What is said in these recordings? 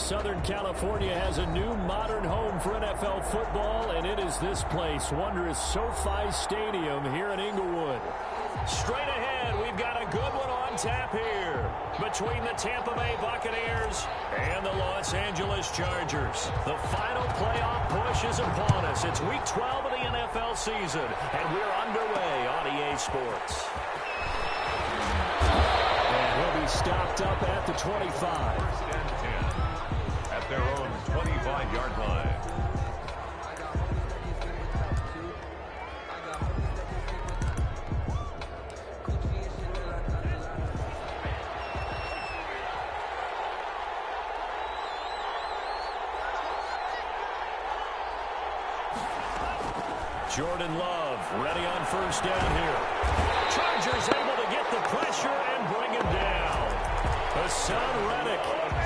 Southern California has a new modern home for NFL football, and it is this place, wondrous SoFi Stadium here in Inglewood. Straight ahead, we've got a good one on tap here between the Tampa Bay Buccaneers and the Los Angeles Chargers. The final playoff push is upon us. It's Week 12 of the NFL season, and we're underway on EA Sports. And he'll be stopped up at the 25. First and 10 at their own 25-yard line. Jordan Love ready on first down here. Chargers able to get the pressure and bring him down. Hassan Reddick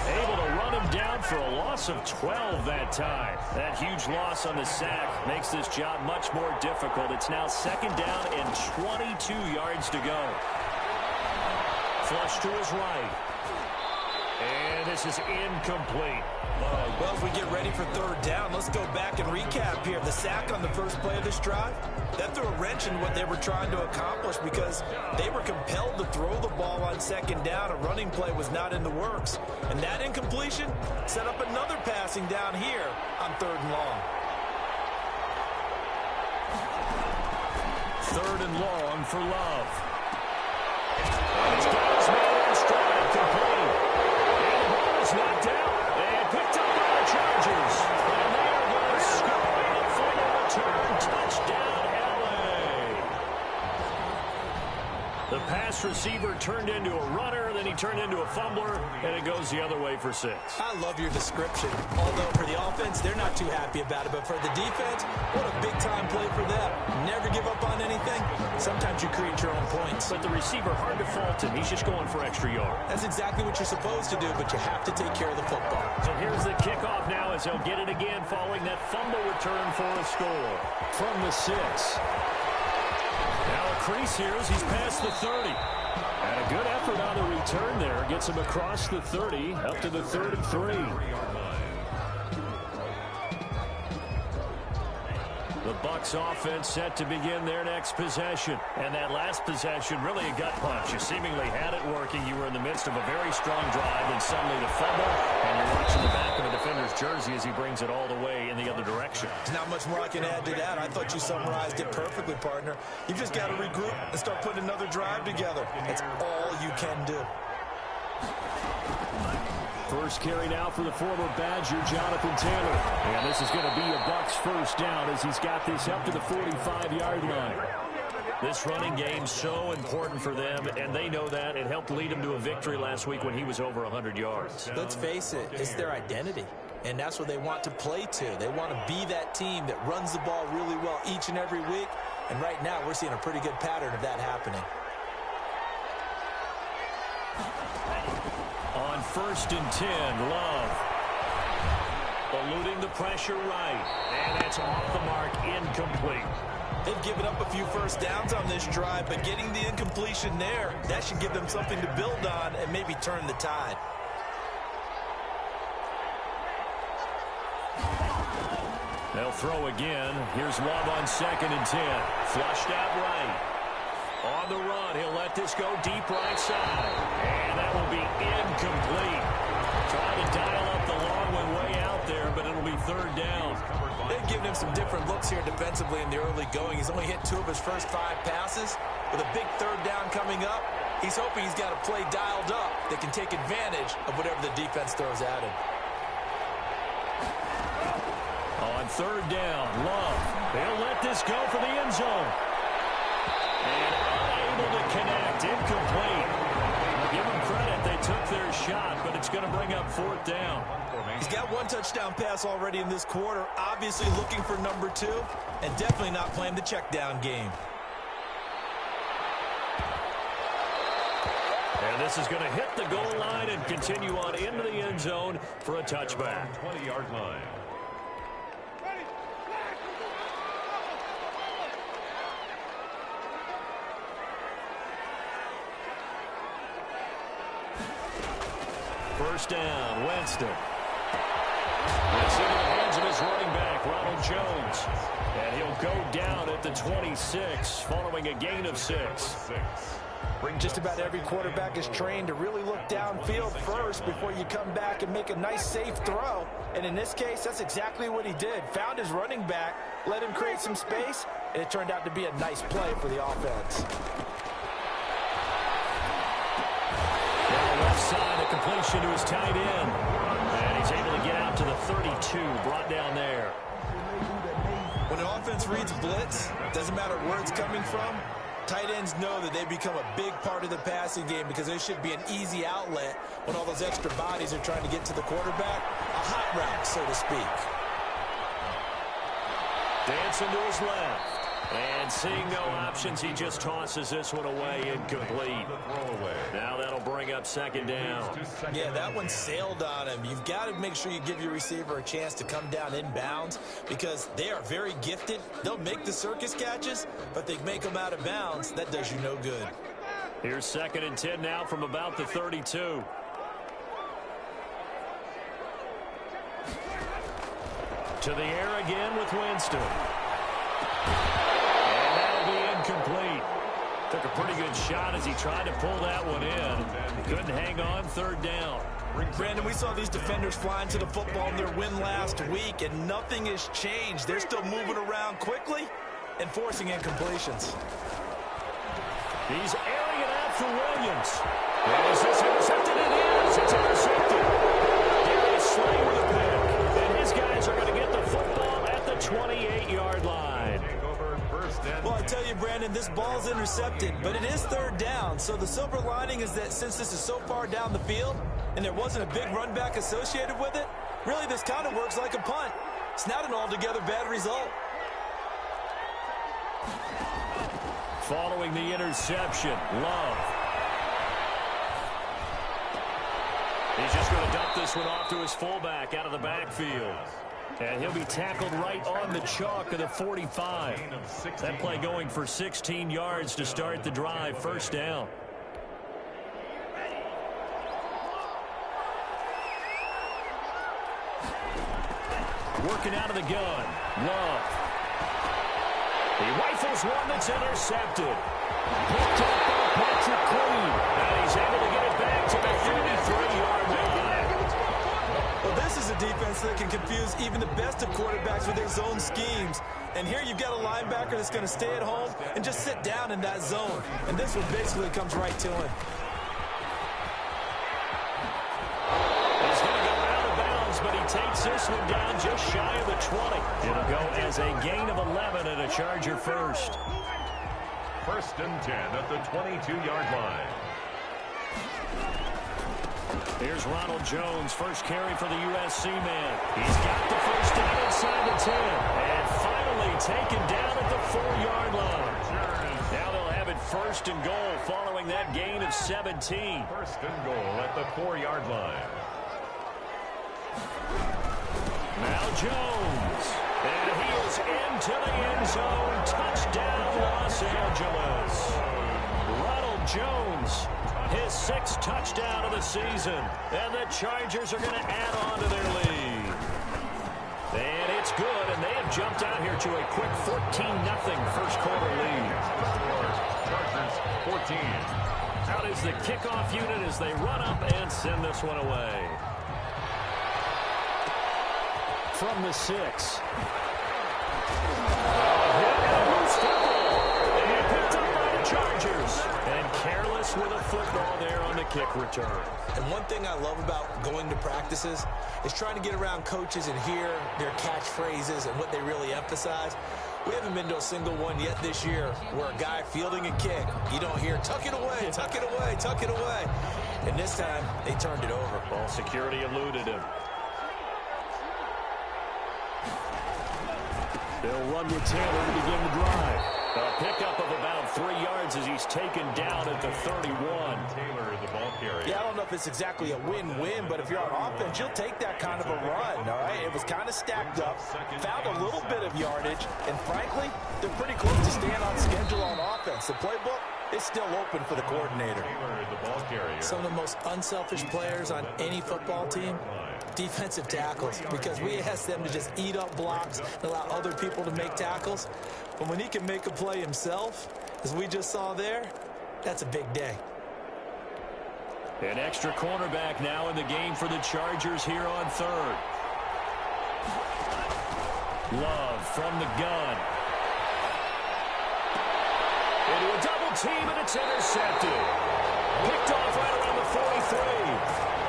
able to run him down for a loss of 12 that time. That huge loss on the sack makes this job much more difficult. It's now second down and 22 yards to go. Flush to his right. And this is incomplete. Well, as we get ready for third down, let's go back and recap here. The sack on the first play of this drive, that threw a wrench in what they were trying to accomplish because they were compelled to throw the ball on second down. A running play was not in the works. And that incompletion set up another passing down here on third and long. Third and long for Love. He's got his man in stride, complete. And the ball is knocked out. Picked up by the Chargers. And they are going to score for the return touchdown, LA. The pass receiver turned into a runner, then he turned into a fumbler, and it goes the other way for 6. I love your description. Although for the offense, they're not too happy about it. But for the defense, what a big-time play for them. Never give up on anything. Sometimes you create your own points. But the receiver, hard to fault him. He's just going for extra yard. That's exactly what you're supposed to do, but you have to take care of the football. So here's the kickoff now as they'll get it again following that fumble return for a score. From the 6. Now a crease here as he's past the 30. And a good effort on the return there. Gets him across the 30, up to the 33. The Bucs offense set to begin their next possession. And that last possession, really a gut punch. You seemingly had it working. You were in the midst of a very strong drive, and suddenly the fumble, and you're watching the back of a defender's jersey as he brings it all the way in the other direction. There's not much more I can add to that. I thought you summarized it perfectly, partner. You've just got to regroup and start putting another drive together. That's all you can do. First carry now for the former Badger, Jonathan Taylor. And this is going to be a Bucs first down as he's got this up to the 45-yard line. This running game so important for them, and they know that. It helped lead him to a victory last week when he was over 100 yards. Let's face it, it's their identity. And that's what they want to play to. They want to be that team that runs the ball really well each and every week. And right now, we're seeing a pretty good pattern of that happening. On first and 10, Love. Eluding the pressure right. And that's off the mark, incomplete. They've given up a few first downs on this drive, but getting the incompletion there, that should give them something to build on and maybe turn the tide. They'll throw again. Here's Love on second and 10. Flushed out right. On the run, he'll let this go deep right side. And that will be incomplete. Trying to dial up the long one way out there, but it'll be third down. They've given him some different looks here defensively in the early going. He's only hit 2 of his first 5 passes. With a big third down coming up, he's hoping he's got a play dialed up that can take advantage of whatever the defense throws at him. On third down, Love. They'll let this go for the end zone. And unable to connect, incomplete. Give them credit, they took their shot, but it's going to bring up fourth down. He's got 1 touchdown pass already in this quarter, obviously looking for number 2, and definitely not playing the check down game. And this is going to hit the goal line and continue on into the end zone for a touchback. 20-yard line. First down, Winston. Ronald Jones. And he'll go down at the 26 following a gain of 6. Just about every quarterback is trained to really look downfield first before you come back and make a nice, safe throw. And in this case, that's exactly what he did. Found his running back, let him create some space, and it turned out to be a nice play for the offense. Down the left side, a completion to his tight end. And he's able to get out to the 32, brought down there. When an offense reads blitz, doesn't matter where it's coming from, tight ends know that they become a big part of the passing game because there should be an easy outlet when all those extra bodies are trying to get to the quarterback. A hot route, so to speak. Dancing to his left. And seeing no options, he just tosses this one away, incomplete. Now that'll bring up second down. Yeah, that one sailed on him. You've got to make sure you give your receiver a chance to come down inbounds because they are very gifted. They'll make the circus catches, but they make them out of bounds. That does you no good. Here's 2nd and 10 now from about the 32. To the air again with Winston. Complete. Took a pretty good shot as he tried to pull that one in. Couldn't hang on, 3rd down. Brandon, we saw these defenders flying to the football in their win last week, and nothing has changed. They're still moving around quickly and forcing incompletions. He's airing it out for Williams. Is this intercepted? It is. It's intercepted. Darius Slay with a pick. And his guys are going to get the football at the 28-yard line. Well, I tell you, Brandon, this ball's intercepted, but it is 3rd down. So the silver lining is that since this is so far down the field and there wasn't a big run back associated with it, really this kind of works like a punt. It's not an altogether bad result. Following the interception, Love. He's just going to dump this one off to his fullback out of the backfield. And he'll be tackled right on the chalk of the 45. That play going for 16 yards to start the drive. 1st down. Working out of the gun. Love. He rifles one that's intercepted. Picked up by Patrick Queen. And he's able to get it back to the 33-yard line. Well, this is a defense that can confuse even the best of quarterbacks with their zone schemes. And here you've got a linebacker that's going to stay at home and just sit down in that zone. And this one basically comes right to him. He's going to go out of bounds, but he takes this one down just shy of the 20. It'll go as a gain of 11 and a Charger first. 1st and 10 at the 22-yard line. Here's Ronald Jones, first carry for the USC man. He's got the 1st down inside the 10. And finally taken down at the 4-yard line. Now they'll have it 1st and goal following that gain of 17. 1st and goal at the 4-yard line. Now Jones. And he is into the end zone. Touchdown, Los Angeles. Ronald Jones. His 6th touchdown of the season. And the Chargers are going to add on to their lead. And it's good, and they have jumped out here to a quick 14-0 first quarter lead. Chargers 14. Out is the kickoff unit as they run up and send this one away. From the 6. Chargers. And careless with a football there on the kick return. And one thing I love about going to practices is trying to get around coaches and hear their catchphrases and what they really emphasize. We haven't been to a single one yet this year where a guy fielding a kick, you don't hear, tuck it away, tuck it away, tuck it away. And this time, they turned it over. Ball security eluded him. They'll run with Taylor to begin the drive. A pickup of about 3 yards as he's taken down at the 31. Taylor, the ball carrier. Yeah, I don't know if it's exactly a win-win, but if you're on offense, you'll take that kind of a run, all right? It was kind of stacked up, found a little bit of yardage, and frankly, they're pretty close to staying on schedule on offense. The playbook, it's still open for the coordinator. Some of the most unselfish players on any football team, defensive tackles, because we ask them to just eat up blocks and allow other people to make tackles. But when he can make a play himself, as we just saw there, that's a big day. An extra cornerback now in the game for the Chargers here on third. Love from the gun. Into a double team, and it's intercepted. Picked off right around the 43.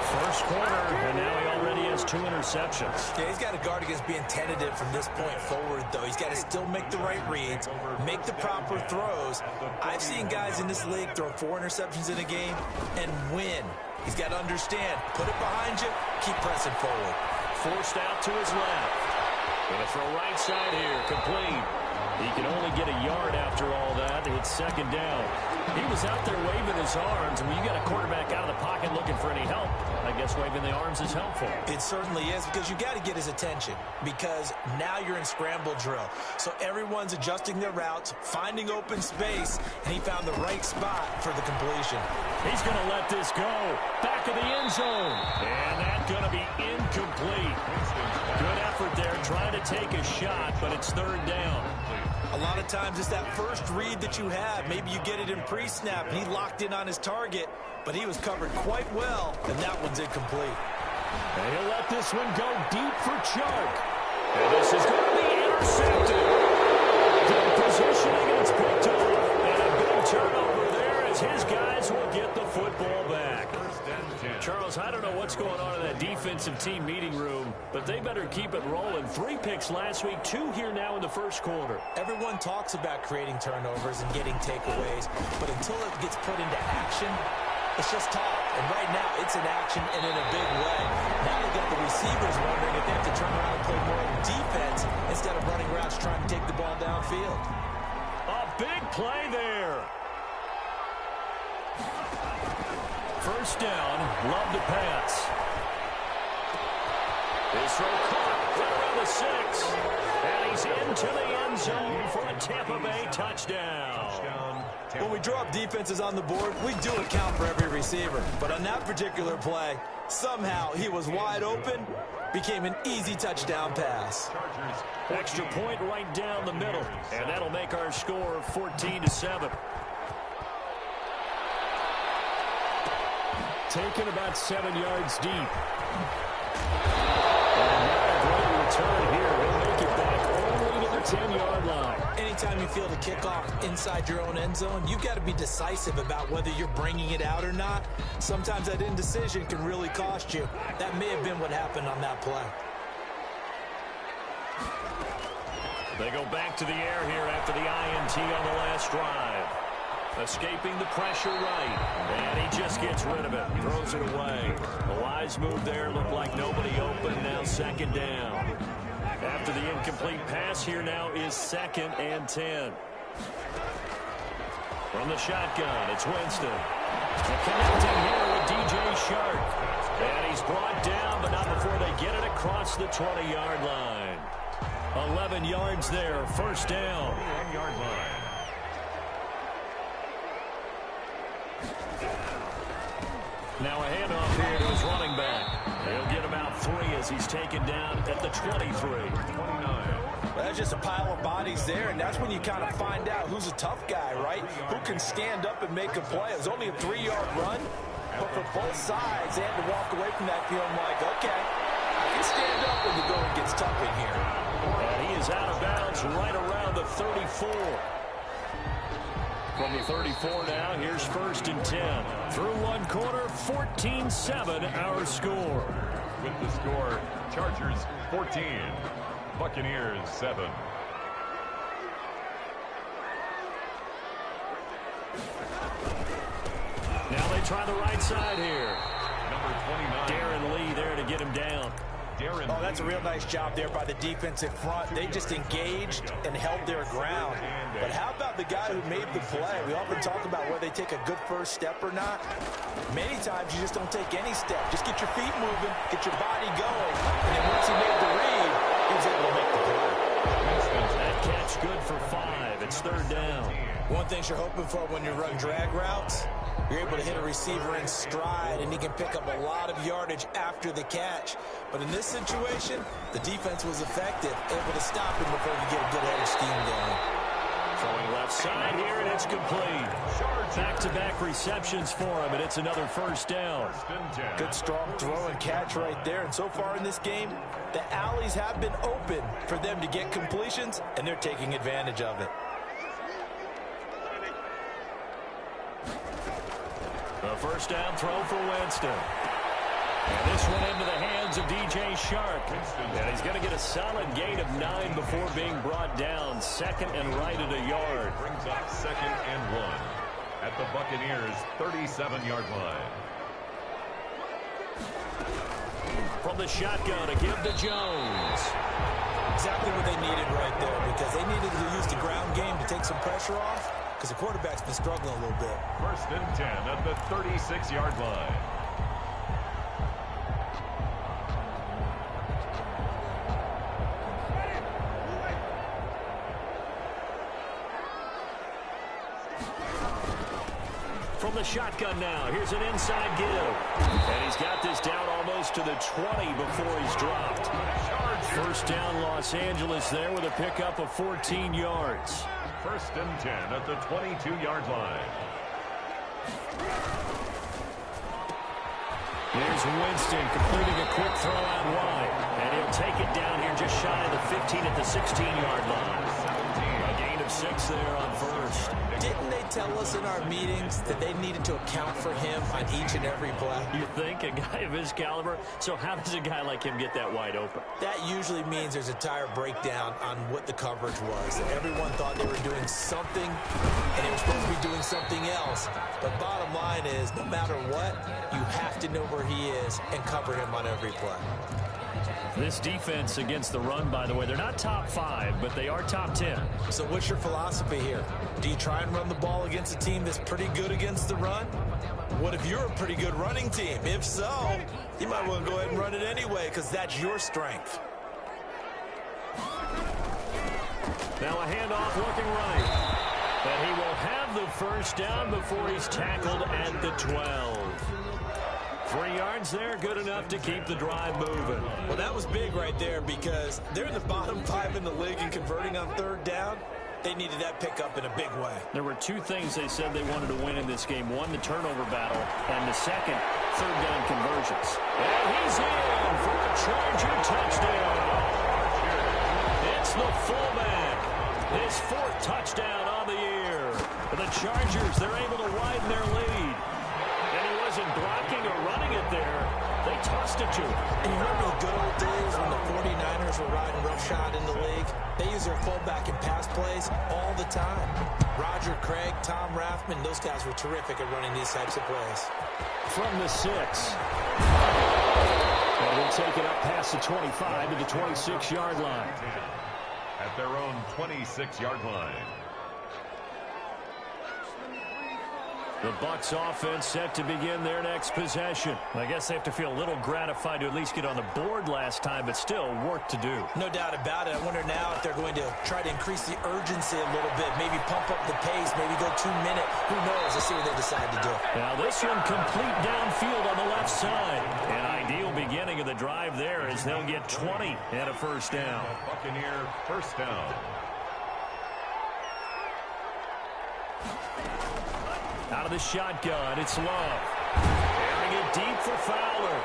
First corner, and now he already has 2 interceptions. Yeah, he's got to guard against being tentative from this point forward, though. He's got to still make the right reads, make the proper throws. I've seen guys in this league throw 4 interceptions in a game and win. He's got to understand, put it behind you, keep pressing forward. Forced out to his left. Going to throw right side here, complete. He can only get a yard after all that. It's second down. He was out there waving his arms, and when you got a quarterback out of the pocket looking for any help, I guess waving the arms is helpful. It certainly is, because you got to get his attention, because now you're in scramble drill. So everyone's adjusting their routes, finding open space, and he found the right spot for the completion. He's going to let this go. Back of the end zone. And that's going to be incomplete. Good effort there, trying to take a shot, but it's third down. A lot of times it's that first read that you have. Maybe you get it in pre-snap, and he locked in on his target, but he was covered quite well, and that one's incomplete. And he'll let this one go deep for Chuck. And this is going to be intercepted. Good positioning, and it's picked up. And a big turnover there as his guys will get the football back. Charles, I don't know what's going on in that defensive team meeting room, but they better keep it rolling. 3 picks last week, 2 here now in the first quarter. Everyone talks about creating turnovers and getting takeaways, but until it gets put into action, it's just talk. And right now, it's in action and in a big way. Now they've got the receivers wondering if they have to turn around and play more defense instead of running routes trying to take the ball downfield. A big play there. First down, Love to pass. His throw caught right around the 6. And he's into the end zone for a Tampa Bay touchdown. When we draw up defenses on the board, we do account for every receiver. But on that particular play, somehow he was wide open, became an easy touchdown pass. Extra point right down the middle. And that'll make our score 14-7. Taken about 7 yards deep. And not a great return here. He'll make it back only to the 10-yard line. Anytime you feel the kickoff inside your own end zone, you've got to be decisive about whether you're bringing it out or not. Sometimes that indecision can really cost you. That may have been what happened on that play. They go back to the air here after the INT on the last drive. Escaping the pressure right. And he just gets rid of it. Throws it away. A wise move there. Looked like nobody open. Now second down. After the incomplete pass, here now is 2nd and 10. From the shotgun, it's Winston. And connecting here with DJ Shark. And he's brought down, but not before they get it across the 20-yard line. 11 yards there. First down. 1-yard line. Now a handoff here to his running back. He'll get about 3 as he's taken down at the 23. 29. Well, that's just a pile of bodies there, and that's when you kind of find out who's a tough guy, right? Who can stand up and make a play. It was only a 3-yard run, but for both sides, they had to walk away from that feeling like, okay, I can stand up when the going gets tough in here. And he is out of bounds right around the 34. From the 34 now, here's 1st and 10. Through one quarter, 14-7 our score. With the score, Chargers 14, Buccaneers 7. Now they try the right side here. Number 29. Darren Lee there to get him down. Oh, that's a real nice job there by the defensive front. They just engaged and held their ground. But how about the guy who made the play? We often talk about whether they take a good first step or not. Many times you just don't take any step. Just get your feet moving, get your body going. And then once he made the read, he was able to make the play. That catch good for 5. It's third down. One thing you're hoping for when you run drag routes, you're able to hit a receiver in stride, and he can pick up a lot of yardage after the catch. But in this situation, the defense was effective, able to stop him before you get a good headed scheme going. Throwing left side here, and it's complete. Back-to-back receptions for him, and it's another first down. Good strong throw and catch right there. And so far in this game, the alleys have been open for them to get completions, and they're taking advantage of it. A first down throw for Winston. And this one into the hands of DJ Shark. And he's going to get a solid gain of 9 before being brought down. Second and right at a yard. Brings up 2nd and 1 at the Buccaneers' 37-yard line. From the shotgun, a give to Jones. Exactly what they needed right there, because they needed to use the ground game to take some pressure off, because the quarterback's been struggling a little bit. 1st and 10 at the 36-yard line. From the shotgun now, here's an inside give. And he's got this down almost to the 20 before he's dropped. First down, Los Angeles there with a pickup of 14 yards. 1st and 10 at the 22-yard line. Here's Winston completing a quick throw out wide. And he'll take it down here just shy of the 15 at the 16-yard line. A gain of 6 there on first. Didn't they tell us in our meetings that they needed to account for him on each and every play? You think, a guy of his caliber? So how does a guy like him get that wide open? That usually means there's a tire breakdown on what the coverage was. Everyone thought they were doing something, and they were supposed to be doing something else. But bottom line is, no matter what, you have to know where he is and cover him on every play. This defense against the run, by the way, they're not top 5, but they are top 10. So what's your philosophy here? Do you try and run the ball against a team that's pretty good against the run? What if you're a pretty good running team? If so, you might want to go ahead and run it anyway, because that's your strength. Now a handoff looking right. And he will have the first down before he's tackled at the 12. 3 yards there, good enough to keep the drive moving. Well, that was big right there, because they're in the bottom 5 in the league in converting on 3rd down. They needed that pickup in a big way. There were 2 things they said they wanted to win in this game. One, the turnover battle, and the second, 3rd down conversions. And he's in for a Charger touchdown. It's the fullback. His 4th touchdown on the year. For the Chargers, they're able to widen their lead. And he wasn't blocking or running it there. They tossed it to him. And you remember the good old days when the 49ers were riding roughshod in the league? They use their fullback in pass plays all the time. Roger Craig, Tom Rathman, those guys were terrific at running these types of plays. From the 6. And we'll take it up past the 25 to the 26-yard line. At their own 26-yard line. The Bucs offense set to begin their next possession. I guess they have to feel a little gratified to at least get on the board last time, but still work to do. No doubt about it. I wonder now if they're going to try to increase the urgency a little bit, maybe pump up the pace, maybe go 2-minute. Who knows? Let's see what they decide to do. Now this one complete downfield on the left side. An ideal beginning of the drive there as they'll get 20 and a first down. Buccaneer first down. Out of the shotgun, it's Love. Airing it deep for Fowler.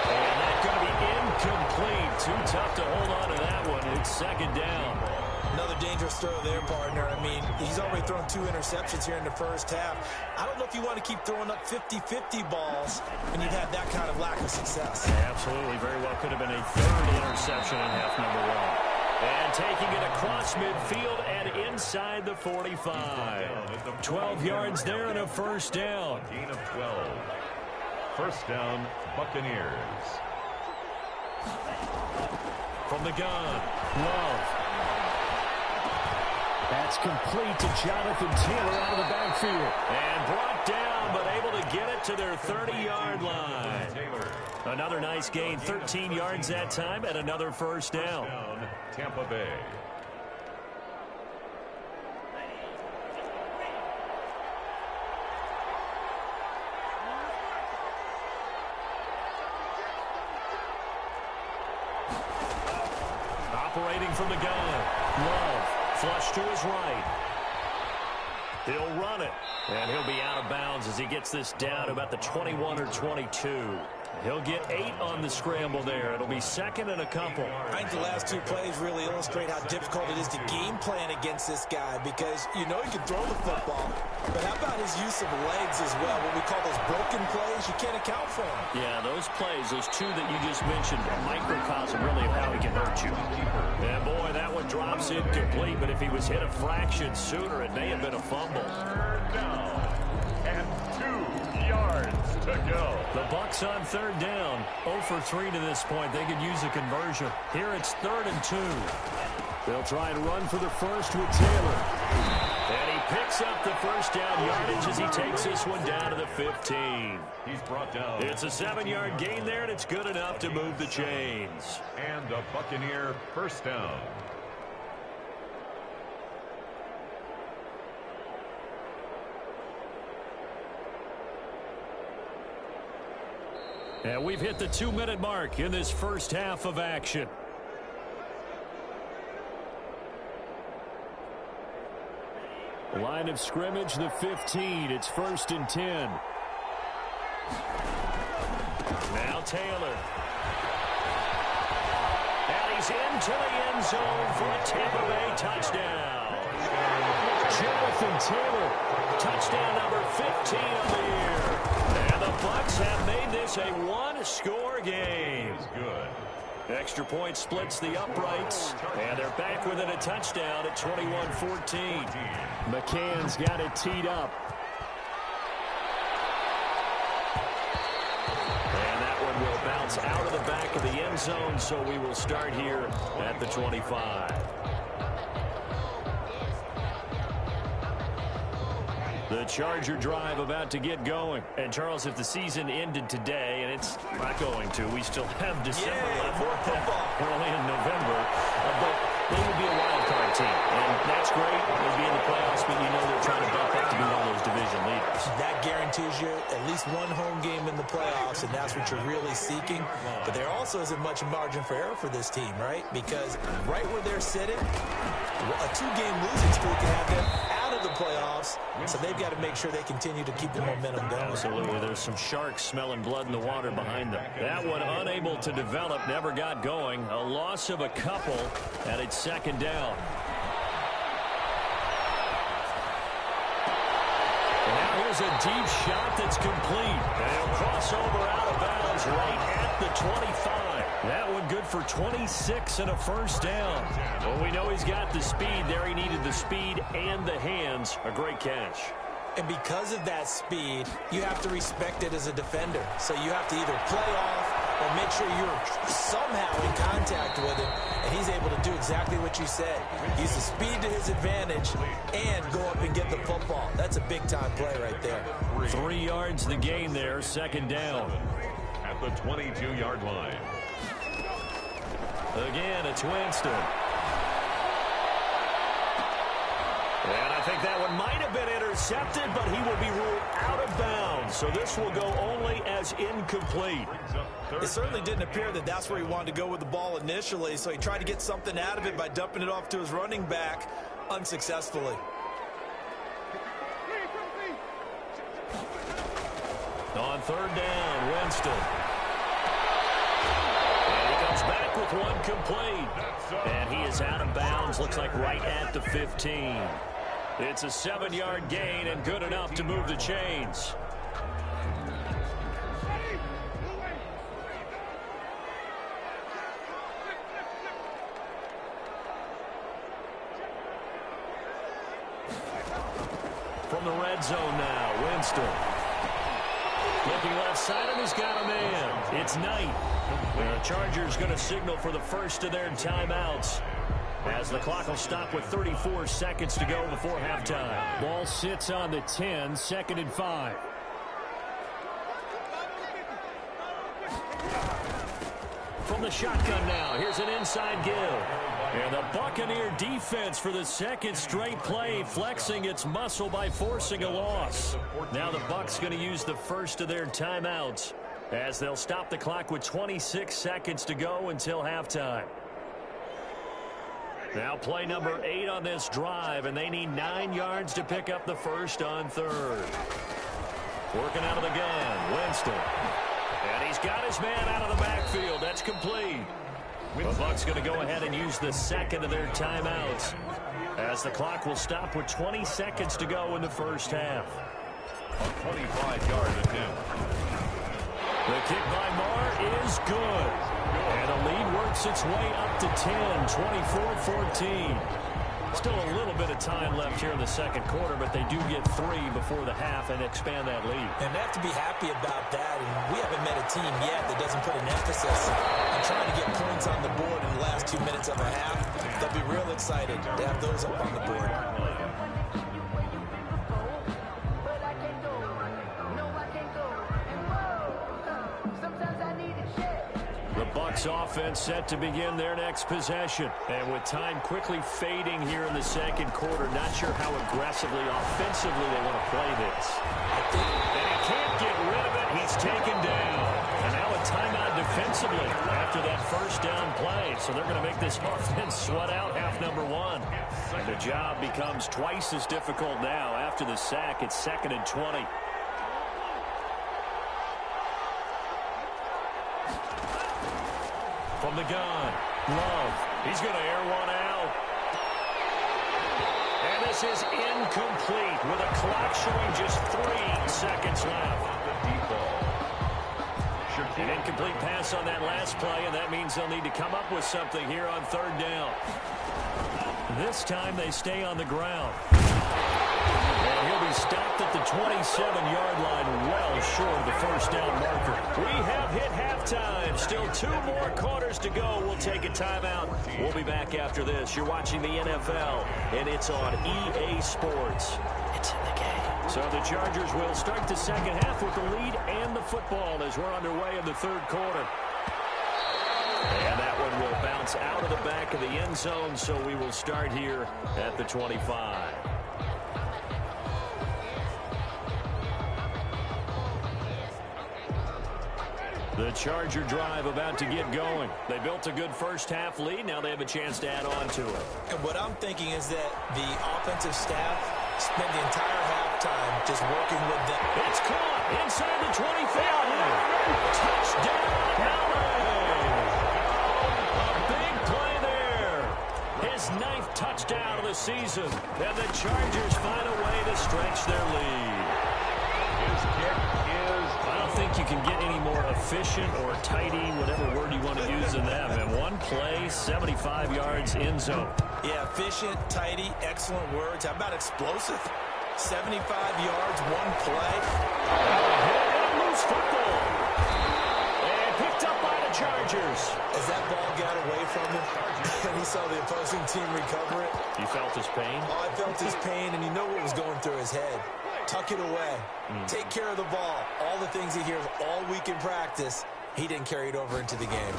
And that's going to be incomplete. Too tough to hold on to that one. It's 2nd down. Another dangerous throw there, partner. I mean, he's already thrown 2 interceptions here in the first half. I don't know if you want to keep throwing up 50-50 balls when you've had that kind of lack of success. Yeah, absolutely. Very well could have been a 3rd interception in half number 1. And taking it across midfield and inside the 45. 12 yards there and a first down. Gain of 12. First down, Buccaneers. From the gun, Love. That's complete to Jonathan Taylor out of the backfield. And brought down, but able to get it to their 30-yard line. Another nice gain, 13 yards that time, and another first down. Tampa Bay. Separating from the gun. Love, flush to his right. He'll run it, and he'll be out of bounds as he gets this down about the 21 or 22. He'll get 8 on the scramble there. It'll be second and a couple. I think the last 2 plays really illustrate how difficult it is to game plan against this guy because you know he can throw the football, but how about his use of legs as well? What we call those broken plays, you can't account for them. Yeah, those plays, those 2 that you just mentioned, are microcosm really of how he can hurt you. And boy, that one drops incomplete, but if he was hit a fraction sooner, it may have been a fumble. Down and 2 yards to go. The Bucs on third down. 0 for 3 to this point. They could use a conversion. Here it's 3rd and 2. They'll try and run for the first with Taylor. And he picks up the first down yardage as he takes this one down to the 15. He's brought down. It's a 7-yard gain there, and it's good enough to move the chains. And a Buccaneer first down. And we've hit the 2-minute mark in this first half of action. Line of scrimmage, the 15. It's 1st and 10. Now Taylor. And he's into the end zone for a Tampa Bay touchdown. Jonathan Taylor, touchdown number 15 of the year. And the Bucs have made this a 1-score game. He's good. Extra point splits the uprights, and they're back within a touchdown at 21-14. McCann's got it teed up. And that one will bounce out of the back of the end zone, so we will start here at the 25. The Charger drive about to get going. And, Charles, if the season ended today, and it's not going to, we still have December left. More football. Early in November. But they would be a wild card team. And that's great. They'll be in the playoffs, but you know they're trying to bump up to be one of those division leaders. That guarantees you at least one home game in the playoffs, and that's what you're really seeking. But there also isn't much margin for error for this team, right? Because right where they're sitting, a 2-game losing streak can have them out of the playoffs, so they've got to make sure they continue to keep the momentum going. Absolutely. There's some sharks smelling blood in the water behind them. That one unable to develop, never got going. A loss of a couple, and it's 2nd down. And now here's a deep shot that's complete. And he'll cross over out of bounds right at the 25. That one good for 26 and a first down. Well, we know he's got the speed there. He needed the speed and the hands. A great catch. And because of that speed, you have to respect it as a defender. So you have to either play off or make sure you're somehow in contact with him. And he's able to do exactly what you said. Use the speed to his advantage and go up and get the football. That's a big-time play right there. 3 yards the gain there, 2nd down. At the 22-yard line. Again, it's Winston. And I think that one might have been intercepted, but he will be ruled out of bounds. So this will go only as incomplete. It certainly didn't appear that that's where he wanted to go with the ball initially, so he tried to get something out of it by dumping it off to his running back unsuccessfully. On 3rd down, Winston. And he comes back with one complete. And he is out of bounds, looks like right at the 15. It's a 7-yard gain and good enough to move the chains. From the red zone now, Winston. Looking left side, and he's got a man. It's Knight. The Chargers going to signal for the first of their timeouts, as the clock will stop with 34 seconds to go before halftime. Ball sits on the 10, 2nd and 5. From the shotgun now, here's an inside give. And the Buccaneer defense for the 2nd straight play, flexing its muscle by forcing a loss. Now the Bucs going to use the first of their timeouts, as they'll stop the clock with 26 seconds to go until halftime. Now play number 8 on this drive, and they need 9 yards to pick up the first on third. Working out of the gun, Winston. And he's got his man out of the backfield. That's complete. The Bucs going to go ahead and use the second of their timeouts, as the clock will stop with 20 seconds to go in the first half. A 25-yard attempt. The kick by Marr is good. And the lead works its way up to 10, 24-14. Still a little bit of time left here in the second quarter, but they do get 3 before the half and expand that lead. And they have to be happy about that. And we haven't met a team yet that doesn't put an emphasis on trying to get points on the board in the last 2 minutes of a half. They'll be real excited to have those up on the board. The Bucs offense set to begin their next possession. And with time quickly fading here in the second quarter, not sure how aggressively, offensively they want to play this. And he can't get rid of it. He's taken down. And now a timeout defensively after that first down play. So they're going to make this offense sweat out half number 1. And the job becomes twice as difficult now. After the sack, it's 2nd and 20. From the gun, Love. He's going to air one out. And this is incomplete with a clock showing just 3 seconds left. An incomplete pass on that last play, and that means they'll need to come up with something here on third down. This time they stay on the ground. And he'll be stopped at the 27-yard line, well short of the first down marker. We have hit halftime. Still 2 more quarters to go. We'll take a timeout. We'll be back after this. You're watching the NFL, and it's on EA Sports. It's in the game. So the Chargers will start the second half with the lead and the football as we're underway in the third quarter. And that one will bounce out of the back of the end zone, so we will start here at the 25. The Charger drive about to get going. They built a good first half lead. Now they have a chance to add on to it. And what I'm thinking is that the offensive staff spent the entire halftime just working with them. It's caught inside the 25. Touchdown, LA. A big play there. His 9th touchdown of the season. And the Chargers find a way to stretch their lead. His kick is... I don't think you can get any more efficient or tidy, whatever word you want to use in that. And one play, 75 yards in zone. Yeah, efficient, tidy, excellent words. How about explosive? 75 yards, one play. And loose football. And picked up by the Chargers. As that ball got away from him, and he saw the opposing team recover it. You felt his pain? Oh, I felt his pain, and you know what was going through his head. Tuck it away. Take care of the ball. All the things he hears all week in practice, he didn't carry it over into the game.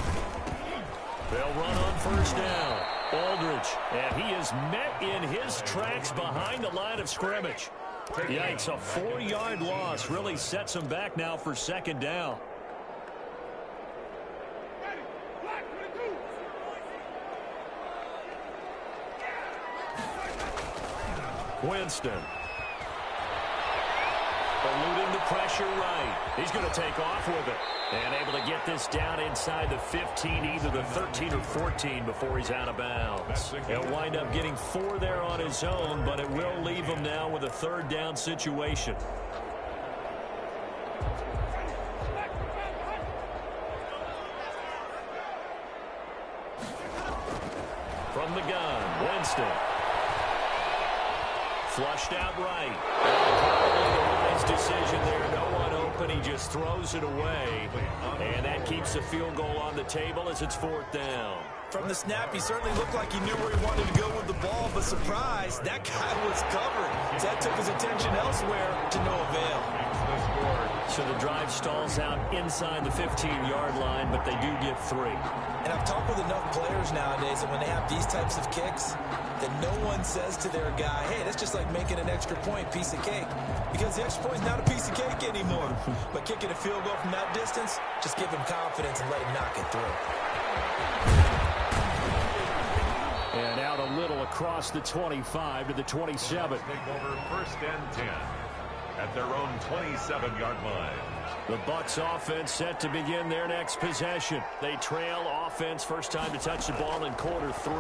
They'll run on first down. Aldridge, and he is met in his tracks behind the line of scrimmage. Yikes, a 4-yard loss really sets him back now for second down. Winston. Eluding the pressure right. He's going to take off with it. And able to get this down inside the 15, either the 13 or 14 before he's out of bounds. He'll wind up getting 4 there on his own, but it will leave him now with a third down situation. From the gun, Winston. Flushed out right. Probably the wise decision there. No one open. He just throws it away. And that keeps the field goal on the table as it's 4th down. From the snap, he certainly looked like he knew where he wanted to go with the ball, but surprise, that guy was covered. That took his attention elsewhere to no avail. So the drive stalls out inside the 15-yard line, but they do get 3. And I've talked with enough players nowadays that when they have these types of kicks, that no one says to their guy, hey, that's just like making an extra point, piece of cake. Because the extra point is not a piece of cake anymore. But kicking a field goal from that distance, just give him confidence and let him knock it through. And out a little across the 25 to the 27. Take over 1st and 10 at their own 27-yard line. The Bucs offense set to begin their next possession. They trail offense, first time to touch the ball in quarter 3,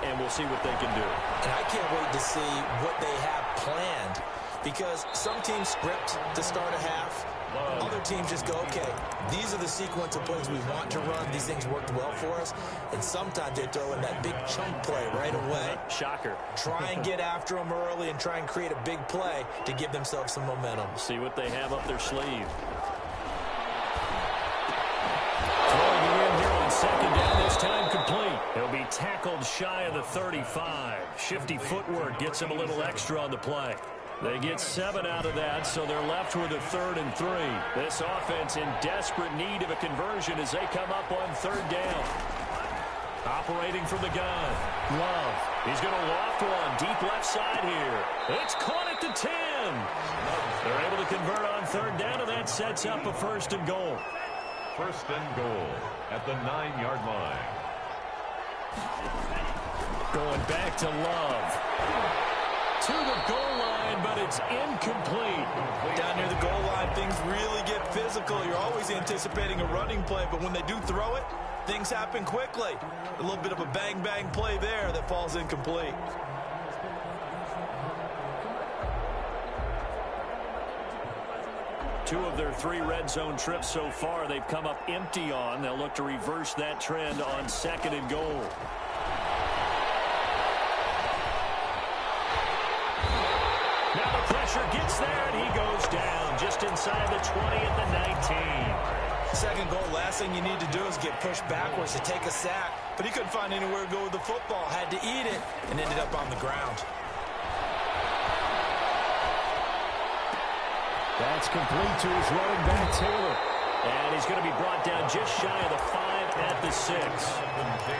and we'll see what they can do. And I can't wait to see what they have planned, because some teams script to start a half. Other teams just go, okay, these are the sequence of plays we want to run. These things worked well for us. And sometimes they throw in that big chunk play right away. Shocker. Try and get after them early and try and create a big play to give themselves some momentum. See what they have up their sleeve. Throwing it in here on 2nd down, this time complete. He'll be tackled shy of the 35. Shifty footwork gets him a little extra on the play. They get 7 out of that, so they're left with a 3rd and 3. This offense in desperate need of a conversion as they come up on 3rd down. Operating from the gun. Love. He's going to loft one deep left side here. It's caught at the 10. They're able to convert on 3rd down, and that sets up a 1st and goal. 1st and goal at the 9-yard line. Going back to Love. To the goal line, but it's incomplete. Down near the goal line, things really get physical. You're always anticipating a running play, but when they do throw it, things happen quickly. A little bit of a bang-bang play there that falls incomplete. Two of their 3 red zone trips so far, they've come up empty on. They'll look to reverse that trend on 2nd and goal. Now the pressure gets there, and he goes down just inside the 20 at the 19. 2nd goal, last thing you need to do is get pushed backwards to take a sack. But he couldn't find anywhere to go with the football. Had to eat it and ended up on the ground. That's complete to his running back, Taylor. And he's going to be brought down just shy of the 5 at the 6.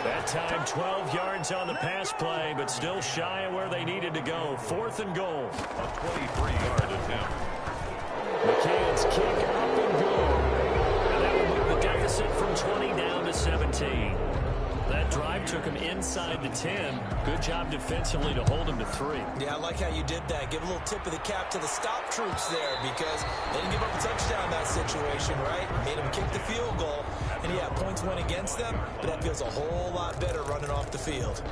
That time 12 yards on the pass play, but still shy of where they needed to go. 4th and goal. A 23-yard attempt. McCann's kick up and good. And that will move the deficit from 20 down to 17. That drive took him inside the 10. Good job defensively to hold him to 3. Yeah, I like how you did that. Give a little tip of the cap to the stop troops there, because they didn't give up a touchdown in that situation, right? Made them kick the field goal. And yeah, points went against them, but that feels a whole lot better running off the field.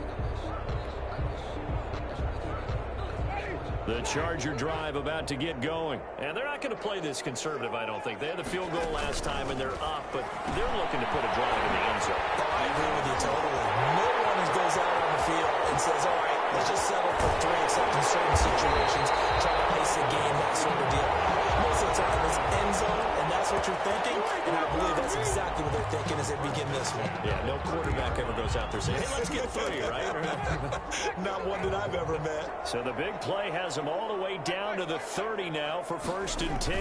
The Charger drive about to get going. And they're not going to play this conservative, I don't think. They had the field goal last time, and they're up, but they're looking to put a drive in the end zone. Oh, I agree with you totally. No one goes out on the field and says, all right, let's just settle for 3, except in certain situations, try to ice a game, that sort of deal. Most of the time, it's end zone, and that's what you're thinking, and I believe that's exactly what they're thinking as they begin this one. Yeah, no quarterback ever goes out there saying, hey, let's get 3, right? Not one that I've ever met. So the big play has them all the way down to the 30 now for 1st and 10.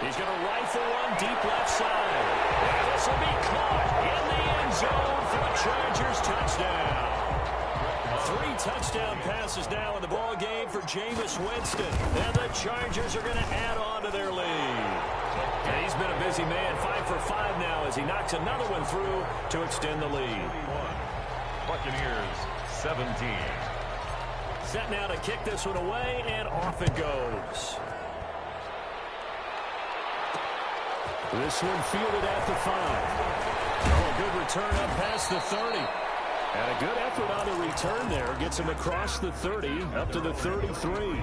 He's going to rifle one deep left side. And this will be caught in the end zone for a Chargers touchdown. 3 touchdown passes now in the ball game for Jameis Winston. And the Chargers are going to add on to their lead. And he's been a busy man, 5 for 5 now as he knocks another one through to extend the lead. Buccaneers 17. Set now to kick this one away, and off it goes. This one fielded at the 5. Oh, a good return up past the 30. And a good effort on the return there. Gets him across the 30, up to the 33.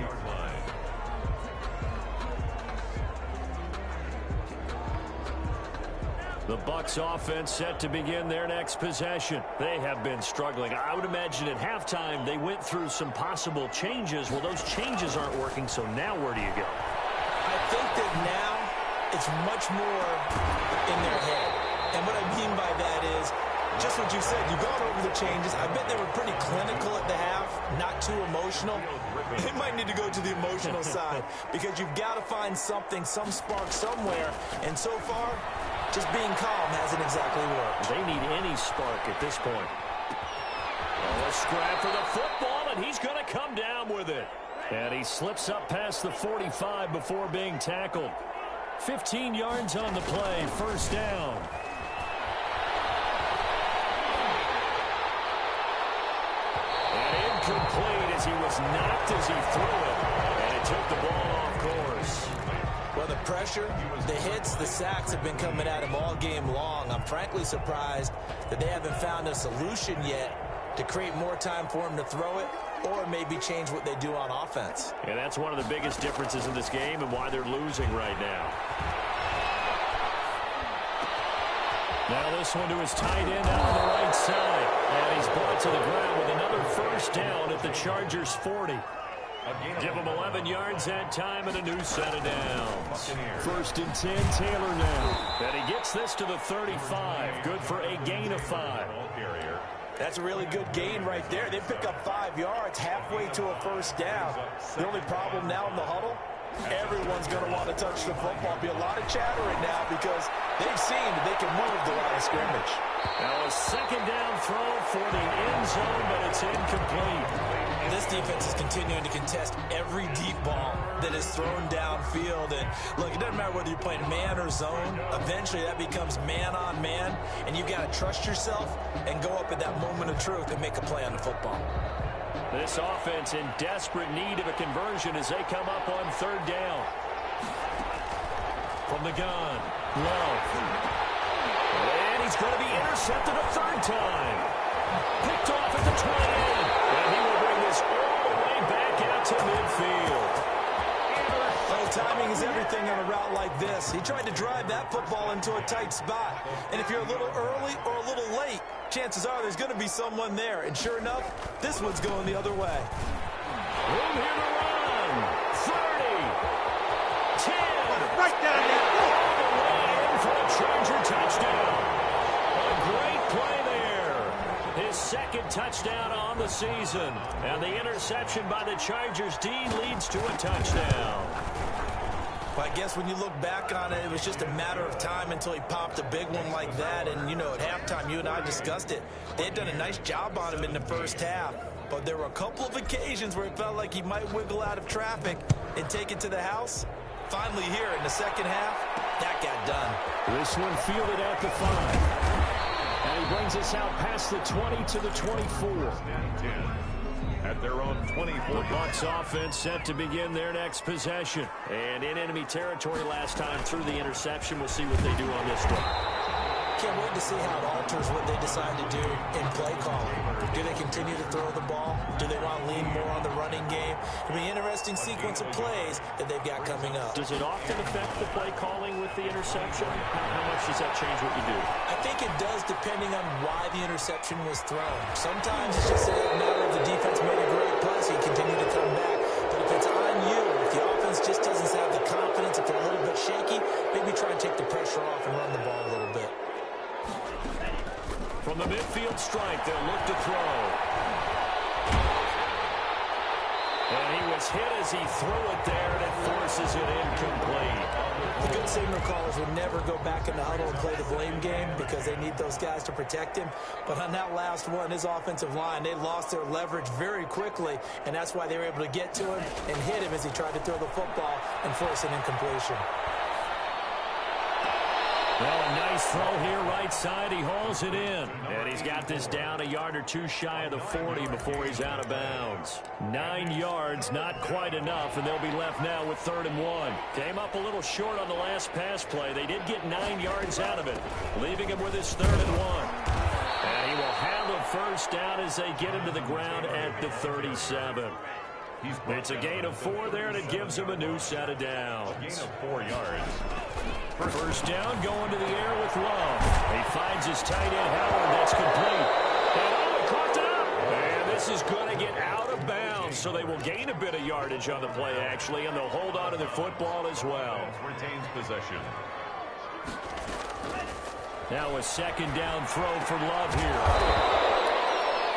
The Bucs offense set to begin their next possession. They have been struggling. I would imagine at halftime they went through some possible changes. Well, those changes aren't working, so now where do you go? I think that now it's much more in their head. And what I mean by that is just what you said. You've gone over the changes. I bet they were pretty clinical at the half, not too emotional. They might need to go to the emotional side because you've got to find something, some spark somewhere. And so far, just being calm hasn't exactly worked. They need any spark at this point. Oh, a scrap for the football, and he's going to come down with it. And he slips up past the 45 before being tackled. 15 yards on the play, 1st down. incomplete as he was knocked as he threw it. And it took the ball off course. Well, the pressure, the hits, the sacks have been coming at him all game long. I'm frankly surprised that they haven't found a solution yet to create more time for him to throw it or maybe change what they do on offense. And that's one of the biggest differences in this game and why they're losing right now. Now this one to his tight end out on the right side. And he's brought to the ground with another first down at the Chargers 40. Give him 11 yards that time and a new set of downs. 1st and 10, Taylor now. And he gets this to the 35. Good for a gain of 5. That's a really good gain right there. They pick up 5 yards halfway to a first down. The only problem now in the huddle, everyone's going to want to touch the football. Be a lot of chattering now because they've seen that they can move the line of scrimmage. Now a 2nd down throw for the end zone, but it's incomplete. This defense is continuing to contest every deep ball that is thrown downfield. And look, it doesn't matter whether you're playing man or zone. Eventually that becomes man on man, and you've got to trust yourself and go up at that moment of truth and make a play on the football. This offense in desperate need of a conversion as they come up on 3rd down. From the gun, Love. And he's going to be intercepted a 3rd time. Picked off at the 28. And he will bring this all the way back out to midfield. Well, timing is everything on a route like this. He tried to drive that football into a tight spot. And if you're a little early or a little late, chances are there's going to be someone there. And sure enough, this one's going the other way. Room here to run. 30. 10. Right down there. All the way in for a Charger touchdown. A great play there. His 2nd touchdown on the season. And the interception by the Chargers D leads to a touchdown. Well, I guess when you look back on it, it was just a matter of time until he popped a big one like that. And, you know, at halftime, you and I discussed it. They had done a nice job on him in the first half. But there were a couple of occasions where it felt like he might wiggle out of traffic and take it to the house. Finally here in the second half, that got done. This one fielded at the 5. And he brings us out past the 20 to the 24. At their own 24. The Bucs offense set to begin their next possession. And in enemy territory last time through the interception. We'll see what they do on this drive. Can't wait to see how it alters what they decide to do in play calling. Do they continue to throw the ball? Do they want to lean more on the running game? It'll be an interesting sequence of plays that they've got coming up. Does it often affect the play calling with the interception? How much does that change what you do? I think it does depending on why the interception was thrown. Sometimes it's just a matter of the defense made a great play, so you continue to come back. But if it's on you, if the offense just doesn't have the confidence, if they're a little bit shaky, maybe try and take the pressure off and run the ball a little bit. From the midfield strike, they'll look to throw. And he was hit as he threw it there, and it forces it incomplete. The good signal callers would never go back in the huddle and play the blame game because they need those guys to protect him. But on that last one, his offensive line, they lost their leverage very quickly, and that's why they were able to get to him and hit him as he tried to throw the football and force an incompletion. Well, a nice throw here right side. He hauls it in. And he's got this down a yard or two shy of the 40 before he's out of bounds. 9 yards, not quite enough, and they'll be left now with 3rd and 1. Came up a little short on the last pass play. They did get 9 yards out of it, leaving him with his 3rd and 1. And he will handle first down as they get him to the ground at the 37. It's a gain of 4 there, and it gives him a new set of downs. A gain of 4 yards. First down, going to the air with Love. He finds his tight end, Howard. That's complete. And he caught it up. And this is going to get out of bounds, so they will gain a bit of yardage on the play, actually, and they'll hold on to the football as well. Retains possession. Now a 2nd down throw for Love here.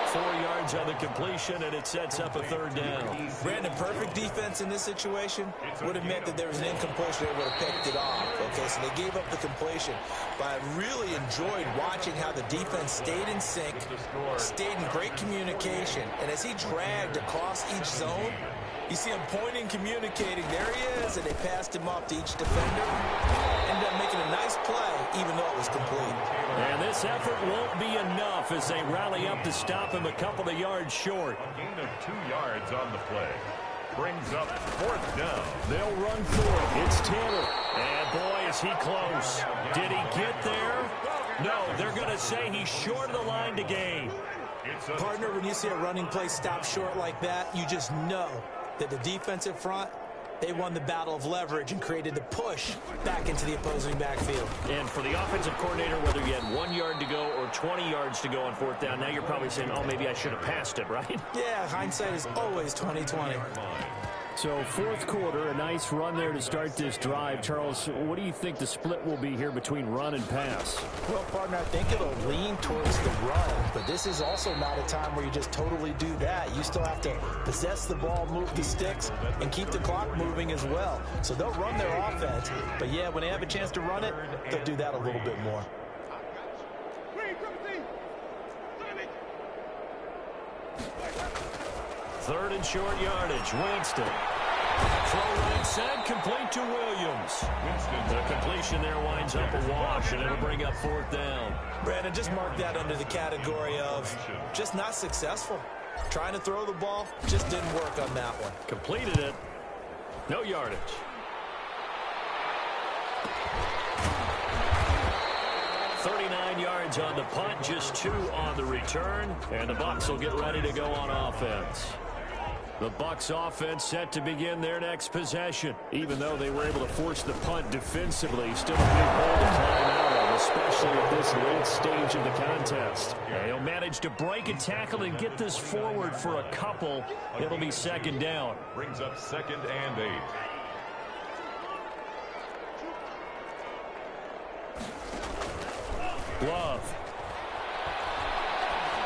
4 yards on the completion, and it sets up a 3rd down. Brandon, perfect defense in this situation would have meant that there was an incompletion. They would have picked it off. Okay, so they gave up the completion. But I really enjoyed watching how the defense stayed in sync, stayed in great communication. And as he dragged across each zone, You see him pointing, communicating. There he is, and they passed him off to each defender. Ended up making a nice play, even though it was complete. And this effort won't be enough as they rally up to stop him a couple of yards short. A gain of 2 yards on the play. Brings up 4th down. They'll run for it. It's Taylor. And boy, is he close. Did he get there? No, they're going to say he's short of the line to gain. Partner, when you see a running play stop short like that, you just know that the defensive front, they won the battle of leverage and created the push back into the opposing backfield. And for the offensive coordinator, whether you had 1 yard to go or 20 yards to go on 4th down, now you're probably saying, oh, maybe I should have passed it, right? Yeah, hindsight is always 20/20. So 4th quarter, a nice run there to start this drive. Charles, what do you think the split will be here between run and pass? Well, partner, I think it'll lean towards the run, but this is also not a time where you just totally do that. You still have to possess the ball, move the sticks, and keep the clock moving as well. So they'll run their offense, but yeah, when they have a chance to run it, they'll do that a little bit more. Third and short yardage. Winston. Throw right side, complete to Williams. The completion there winds up a wash, and it'll bring up 4th down. Brandon, just mark that under the category of just not successful. Trying to throw the ball, just didn't work on that one. Completed it. No yardage. $39 yards on the punt, just 2 on the return, and the Bucs will get ready to go on offense. The Bucs offense set to begin their next possession. Even though they were able to force the punt defensively, still a big hole to climb out of, especially at this late stage of the contest. And he'll manage to break a tackle and get this forward for a couple. It'll be 2nd down. Brings up 2nd and 8. Love.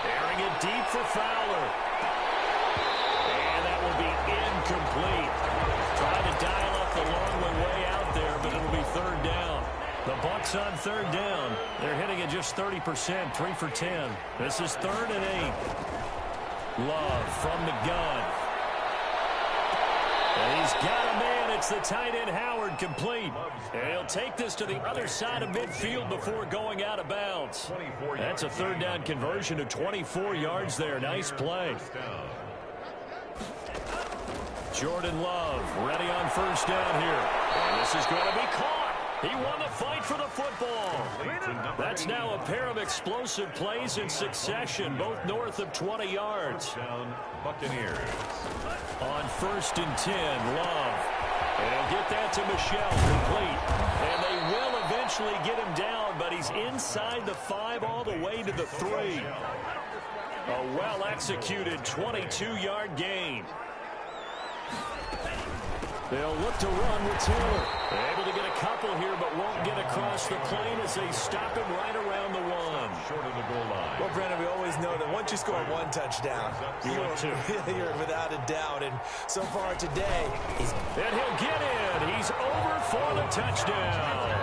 Airing it deep for Fowler. And that will be incomplete. Trying to dial up the long way out there, but it'll be 3rd down. The Bucs on 3rd down. They're hitting at just 30%, 3 for 10. This is 3rd and 8. Love from the gun. And he's got a man. It's the tight end Howard, complete. And he'll take this to the other side of midfield before going out of bounds. That's a 3rd down conversion of 24 yards there. Nice play. Jordan Love ready on 1st down here. And this is going to be caught. He won the fight for the football. That's now a pair of explosive plays in succession, both north of 20 yards. Buccaneers. On 1st and 10, Love. And he'll get that to Michel, complete. And they will eventually get him down, but he's inside the 5 all the way to the 3. A well-executed 22-yard gain. They'll look to run with Taylor. Able to get a couple here, but won't get across the plane as they stop him right around the 1. Short of the goal line. Well, Brandon, we always know that once you score 1 touchdown, you're without a doubt. And so far today, and he'll get in. He's over for the touchdown.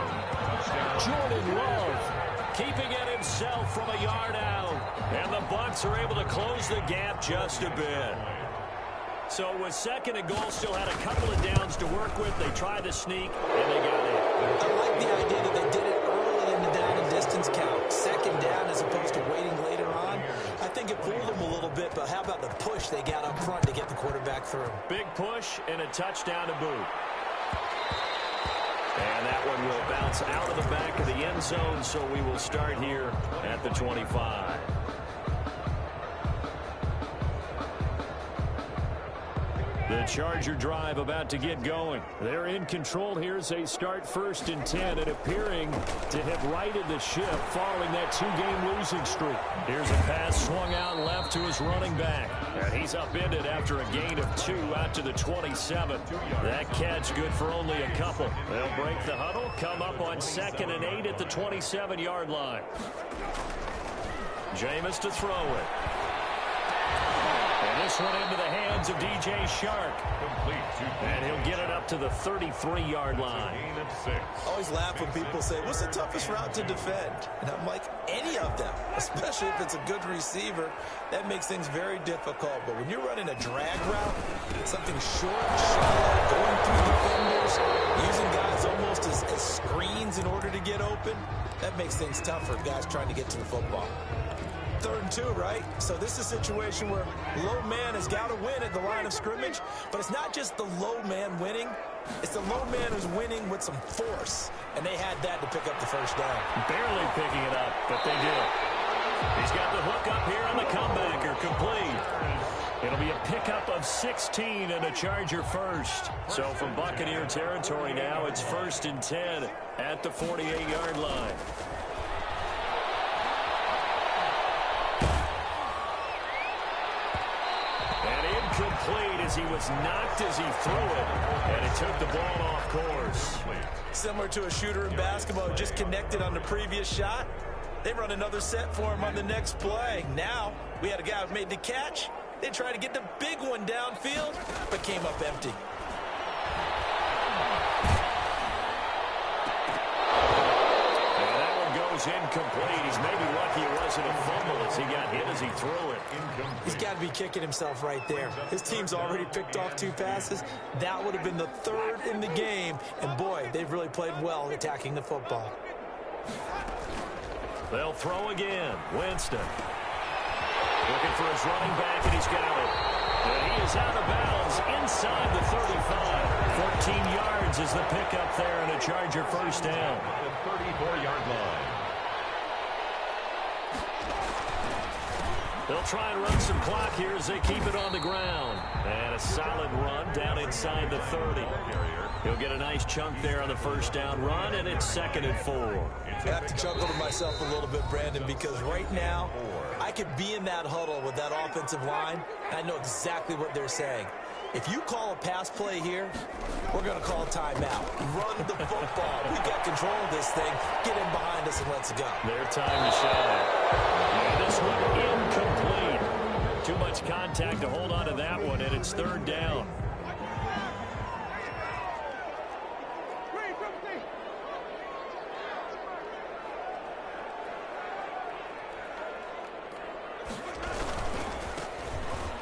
Jordan Love keeping it himself from a yard out. And the Bucs are able to close the gap just a bit. So with 2nd and goal, still had a couple of downs to work with. They tried to sneak, and they got in. I like the idea that they did it early in the down and distance count. 2nd down as opposed to waiting later on. I think it fooled them a little bit, but how about the push they got up front to get the quarterback through? Big push and a touchdown to boot. And that one will bounce out of the back of the end zone, so we will start here at the 25. The Charger drive about to get going. They're in control here as they start 1st and 10 and appearing to have righted the ship following that 2-game losing streak. Here's a pass swung out left to his running back. And he's upended after a gain of 2 out to the 27. That catch good for only a couple. They'll break the huddle, come up on 2nd and 8 at the 27-yard line. Jameis to throw it. And this one into the hands of DJ Shark. Complete And he'll get it up to the 33-yard line. gain of 6. I always laugh when people say, what's the toughest route to defend? And I'm like, any of them, especially if it's a good receiver. That makes things very difficult. But when you're running a drag route, something short, shallow, going through defenders, using guys almost as screens in order to get open, that makes things tough for guys trying to get to the football. 3rd and 2, right? So this is a situation where low man has got to win at the line of scrimmage, but it's not just the low man winning. It's the low man who's winning with some force, and they had that to pick up the first down. Barely picking it up, but they did. He's got the hook up here on the comebacker, complete. It'll be a pickup of 16 and a Charger first. So from Buccaneer territory now, it's 1st and 10 at the 48-yard line. Complete as he was knocked as he threw it, and it took the ball off course. Similar to a shooter in basketball, just connected on the previous shot. They run another set for him on the next play. Now, we had a guy who made the catch. They tried to get the big one downfield, but came up empty. Incomplete. He's maybe lucky it wasn't a fumble as he got hit as he threw it. He's got to be kicking himself right there. His team's already picked off 2 passes. That would have been the 3rd in the game. And, boy, they've really played well attacking the football. They'll throw again. Winston. Looking for his running back, and he's got it. And he is out of bounds inside the 35. 14 yards is the pickup there, and a Charger first down. The 34-yard line. They'll try and run some clock here as they keep it on the ground. And a solid run down inside the 30. He'll get a nice chunk there on the first down run, and it's 2nd and 4. I have to chuckle to myself a little bit, Brandon, because right now I could be in that huddle with that offensive line, and I know exactly what they're saying. If you call a pass play here, we're going to call a timeout. Run the football. We got control of this thing. Get in behind us and let's go. Their time to shine. And this one incomplete. Too much contact to hold on to that one, and it's 3rd down.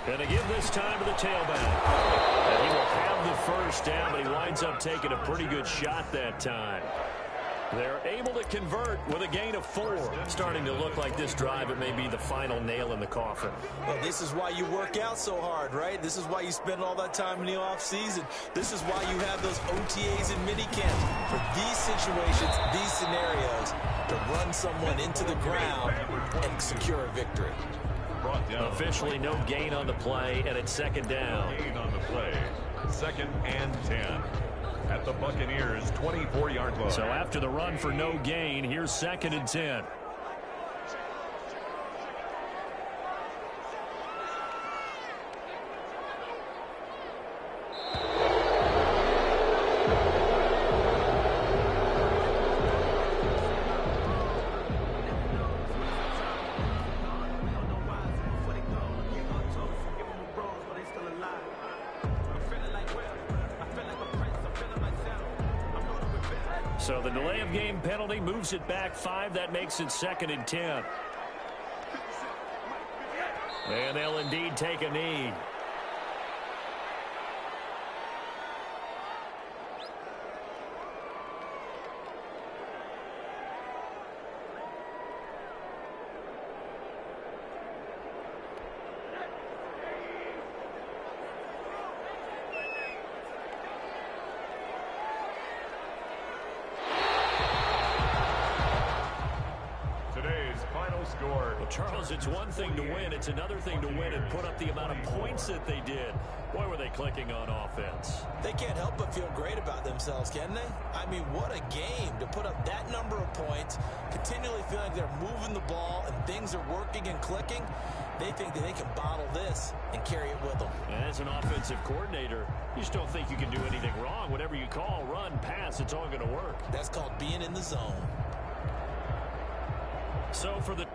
And to give this time to the tailback. And he will have the first down, but he winds up taking a pretty good shot that time. They're able to convert with a gain of 4. Starting to look like this drive, it may be the final nail in the coffin. Well, this is why you work out so hard, right? This is why you spend all that time in the offseason. This is why you have those OTAs and minicamps. For these situations, these scenarios, to run someone into the ground and secure a victory. Officially no gain on the play, and it's 2nd down. Gain on the play. 2nd and 10 at the Buccaneers 24-yard line. So after the run for no gain, here's 2nd and 10. So the delay of game penalty moves it back 5. That makes it 2nd and 10. And they'll indeed take a knee. Charles, it's one thing to win. It's another thing to win and put up the amount of points that they did. Boy, were they clicking on offense. They can't help but feel great about themselves, can they? I mean, what a game to put up that number of points, continually feel like they're moving the ball and things are working and clicking. They think that they can bottle this and carry it with them. As an offensive coordinator, you just don't think you can do anything wrong. Whatever you call, run, pass, it's all going to work. That's called being in the zone. So for the